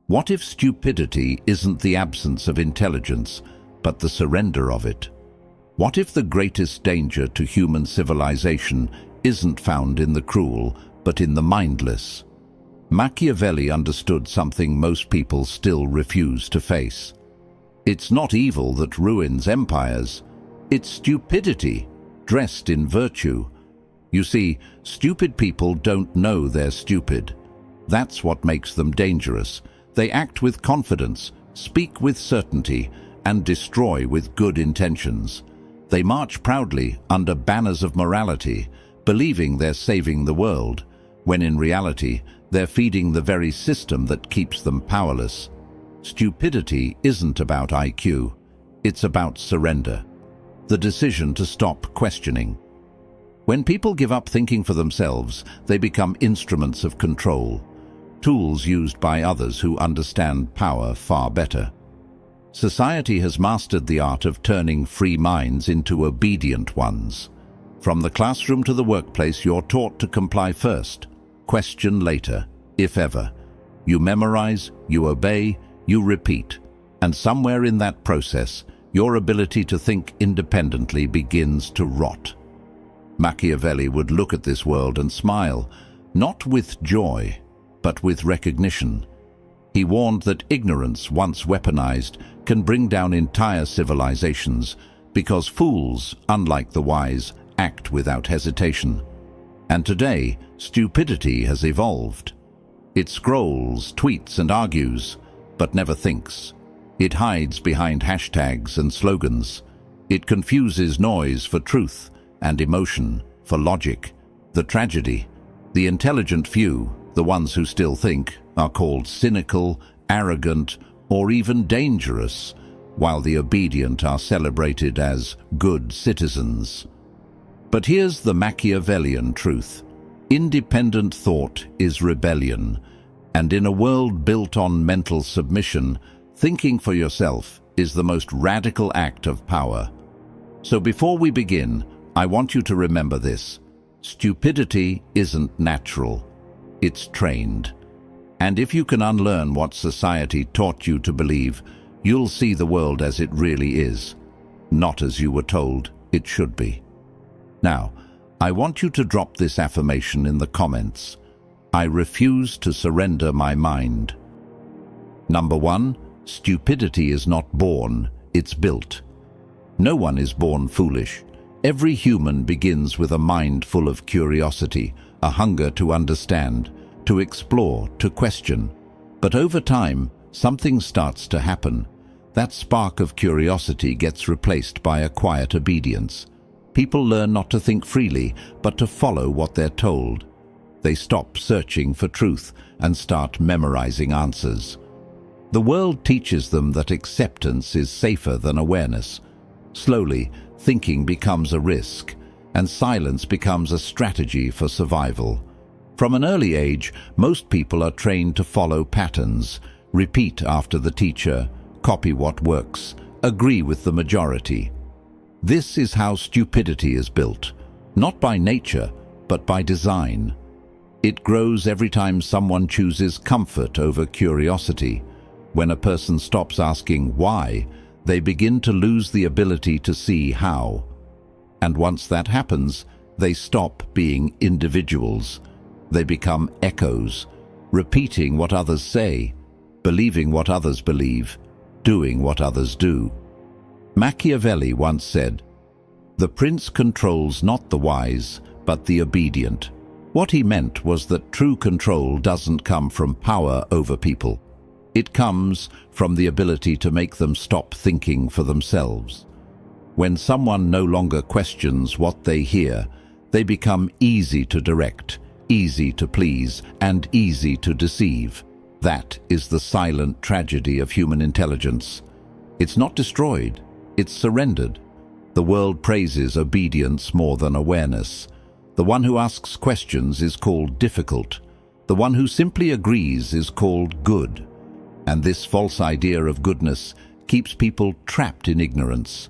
What if stupidity isn't the absence of intelligence, but the surrender of it? What if the greatest danger to human civilization isn't found in the cruel, but in the mindless? Machiavelli understood something most people still refuse to face. It's not evil that ruins empires. It's stupidity, dressed in virtue. You see, stupid people don't know they're stupid. That's what makes them dangerous. They act with confidence, speak with certainty, and destroy with good intentions. They march proudly under banners of morality, believing they're saving the world, when in reality, they're feeding the very system that keeps them powerless. Stupidity isn't about IQ. It's about surrender. The decision to stop questioning. When people give up thinking for themselves, they become instruments of control, tools used by others who understand power far better. Society has mastered the art of turning free minds into obedient ones. From the classroom to the workplace, you're taught to comply first, question later, if ever. You memorize, you obey, you repeat, and somewhere in that process, your ability to think independently begins to rot. Machiavelli would look at this world and smile, not with joy, but with recognition. He warned that ignorance, once weaponized, can bring down entire civilizations, because fools, unlike the wise, act without hesitation. And today, stupidity has evolved. It scrolls, tweets, and argues, but never thinks. It hides behind hashtags and slogans. It confuses noise for truth and emotion for logic. The tragedy: the intelligent few, the ones who still think, are called cynical, arrogant, or even dangerous, while the obedient are celebrated as good citizens. But here's the Machiavellian truth. Independent thought is rebellion, and in a world built on mental submission, thinking for yourself is the most radical act of power. So before we begin, I want you to remember this. Stupidity isn't natural. It's trained. And if you can unlearn what society taught you to believe, you'll see the world as it really is, not as you were told it should be. Now, I want you to drop this affirmation in the comments. I refuse to surrender my mind. Number 1, stupidity is not born, it's built. No one is born foolish. Every human begins with a mind full of curiosity, a hunger to understand, to explore, to question. But over time, something starts to happen. That spark of curiosity gets replaced by a quiet obedience. People learn not to think freely, but to follow what they're told. They stop searching for truth and start memorizing answers. The world teaches them that acceptance is safer than awareness. Slowly, thinking becomes a risk, and silence becomes a strategy for survival. From an early age, most people are trained to follow patterns, repeat after the teacher, copy what works, agree with the majority. This is how stupidity is built, not by nature, but by design. It grows every time someone chooses comfort over curiosity. When a person stops asking why, they begin to lose the ability to see how. And once that happens, they stop being individuals. They become echoes, repeating what others say, believing what others believe, doing what others do. Machiavelli once said, "The prince controls not the wise, but the obedient." What he meant was that true control doesn't come from power over people. It comes from the ability to make them stop thinking for themselves. When someone no longer questions what they hear, they become easy to direct, easy to please, and easy to deceive. That is the silent tragedy of human intelligence. It's not destroyed, it's surrendered. The world praises obedience more than awareness. The one who asks questions is called difficult. The one who simply agrees is called good. And this false idea of goodness keeps people trapped in ignorance.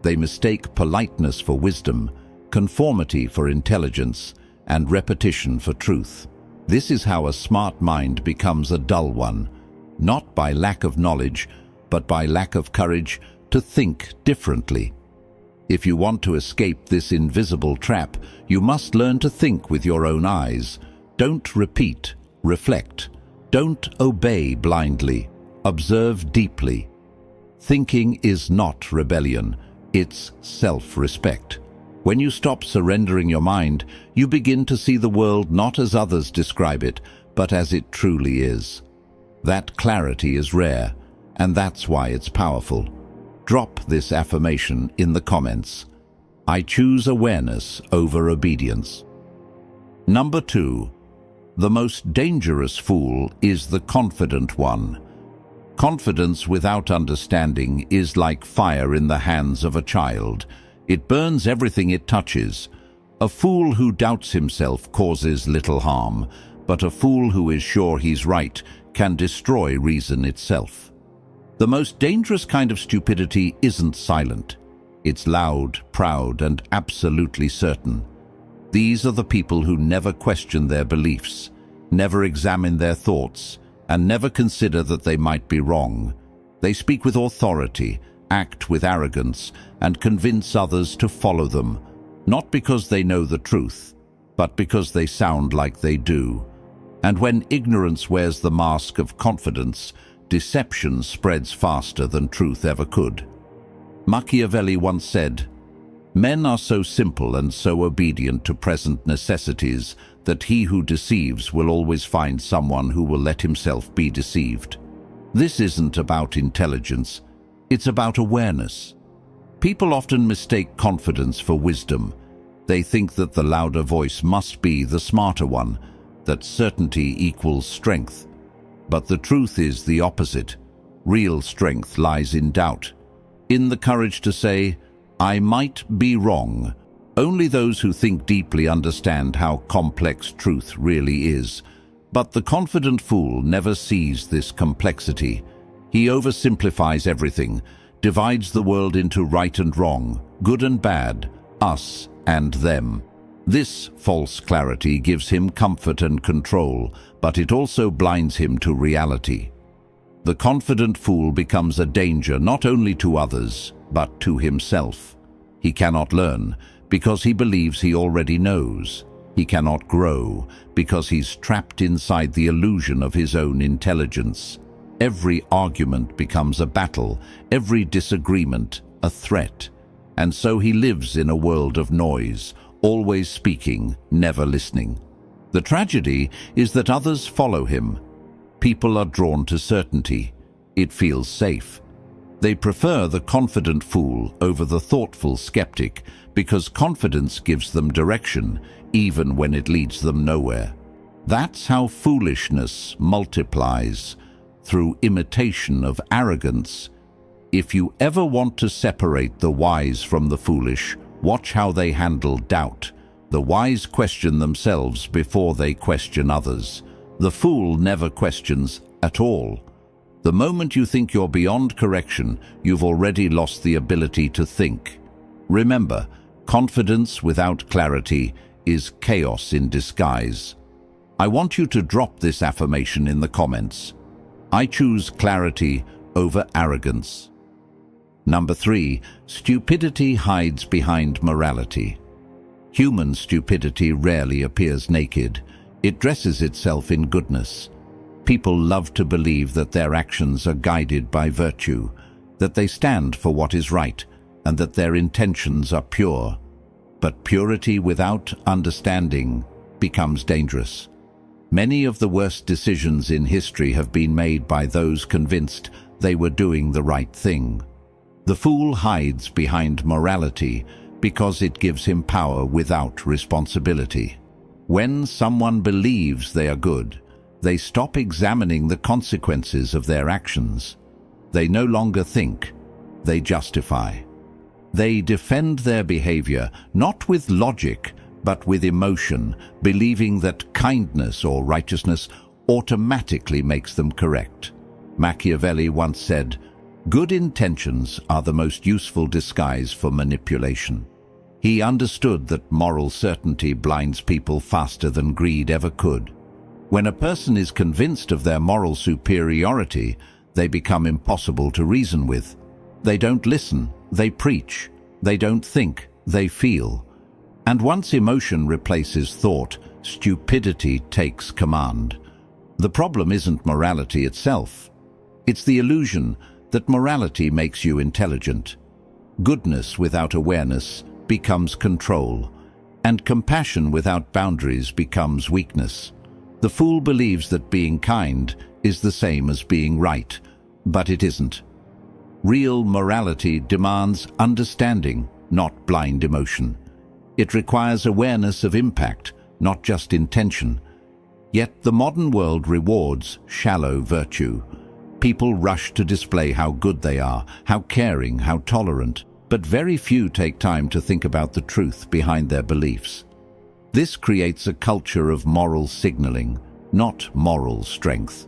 They mistake politeness for wisdom, conformity for intelligence, and repetition for truth. This is how a smart mind becomes a dull one, not by lack of knowledge, but by lack of courage to think differently. If you want to escape this invisible trap, you must learn to think with your own eyes. Don't repeat, reflect. Don't obey blindly. Observe deeply. Thinking is not rebellion, it's self-respect. When you stop surrendering your mind, you begin to see the world not as others describe it, but as it truly is. That clarity is rare, and that's why it's powerful. Drop this affirmation in the comments. I choose awareness over obedience. Number 2. The most dangerous fool is the confident one. Confidence without understanding is like fire in the hands of a child. It burns everything it touches. A fool who doubts himself causes little harm, but a fool who is sure he's right can destroy reason itself. The most dangerous kind of stupidity isn't silent. It's loud, proud, and absolutely certain. These are the people who never question their beliefs, never examine their thoughts, and never consider that they might be wrong. They speak with authority, act with arrogance, and convince others to follow them, not because they know the truth, but because they sound like they do. And when ignorance wears the mask of confidence, deception spreads faster than truth ever could. Machiavelli once said, "Men are so simple and so obedient to present necessities that he who deceives will always find someone who will let himself be deceived." This isn't about intelligence, it's about awareness. People often mistake confidence for wisdom. They think that the louder voice must be the smarter one, that certainty equals strength. But the truth is the opposite. Real strength lies in doubt, in the courage to say, "I might be wrong." Only those who think deeply understand how complex truth really is. But the confident fool never sees this complexity. He oversimplifies everything, divides the world into right and wrong, good and bad, us and them. This false clarity gives him comfort and control, but it also blinds him to reality. The confident fool becomes a danger not only to others, but to himself. He cannot learn because he believes he already knows. He cannot grow because he's trapped inside the illusion of his own intelligence. Every argument becomes a battle, every disagreement a threat. And so he lives in a world of noise, always speaking, never listening. The tragedy is that others follow him. People are drawn to certainty. It feels safe. They prefer the confident fool over the thoughtful skeptic because confidence gives them direction, even when it leads them nowhere. That's how foolishness multiplies, through imitation of arrogance. If you ever want to separate the wise from the foolish, watch how they handle doubt. The wise question themselves before they question others. The fool never questions at all. The moment you think you're beyond correction, you've already lost the ability to think. Remember, confidence without clarity is chaos in disguise. I want you to drop this affirmation in the comments. I choose clarity over arrogance. Number 3, stupidity hides behind morality. Human stupidity rarely appears naked. It dresses itself in goodness. People love to believe that their actions are guided by virtue, that they stand for what is right, and that their intentions are pure. But purity without understanding becomes dangerous. Many of the worst decisions in history have been made by those convinced they were doing the right thing. The fool hides behind morality because it gives him power without responsibility. When someone believes they are good, they stop examining the consequences of their actions. They no longer think, they justify. They defend their behavior not with logic, but with emotion, believing that kindness or righteousness automatically makes them correct. Machiavelli once said, "Good intentions are the most useful disguise for manipulation." He understood that moral certainty blinds people faster than greed ever could. When a person is convinced of their moral superiority, they become impossible to reason with. They don't listen, they preach. They don't think, they feel. And once emotion replaces thought, stupidity takes command. The problem isn't morality itself. It's the illusion that morality makes you intelligent. Goodness without awareness becomes control, and compassion without boundaries becomes weakness. The fool believes that being kind is the same as being right, but it isn't. Real morality demands understanding, not blind emotion. It requires awareness of impact, not just intention. Yet the modern world rewards shallow virtue. People rush to display how good they are, how caring, how tolerant, but very few take time to think about the truth behind their beliefs. This creates a culture of moral signaling, not moral strength.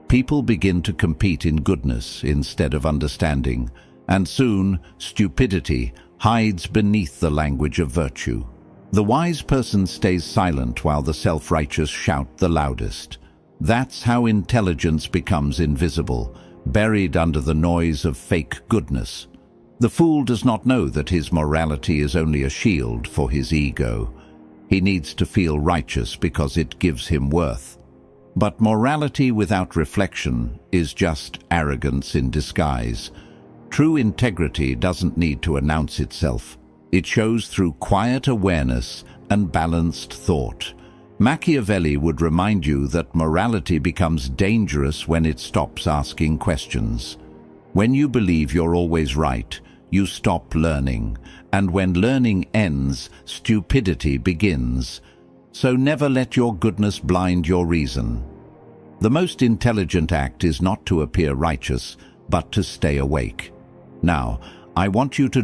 People begin to compete in goodness instead of understanding, and soon stupidity hides beneath the language of virtue. The wise person stays silent while the self-righteous shout the loudest. That's how intelligence becomes invisible, buried under the noise of fake goodness. The fool does not know that his morality is only a shield for his ego. He needs to feel righteous because it gives him worth. But morality without reflection is just arrogance in disguise. True integrity doesn't need to announce itself. It shows through quiet awareness and balanced thought. Machiavelli would remind you that morality becomes dangerous when it stops asking questions. When you believe you're always right, you stop learning, and when learning ends, stupidity begins. So never let your goodness blind your reason. The most intelligent act is not to appear righteous, but to stay awake. Now, I want you to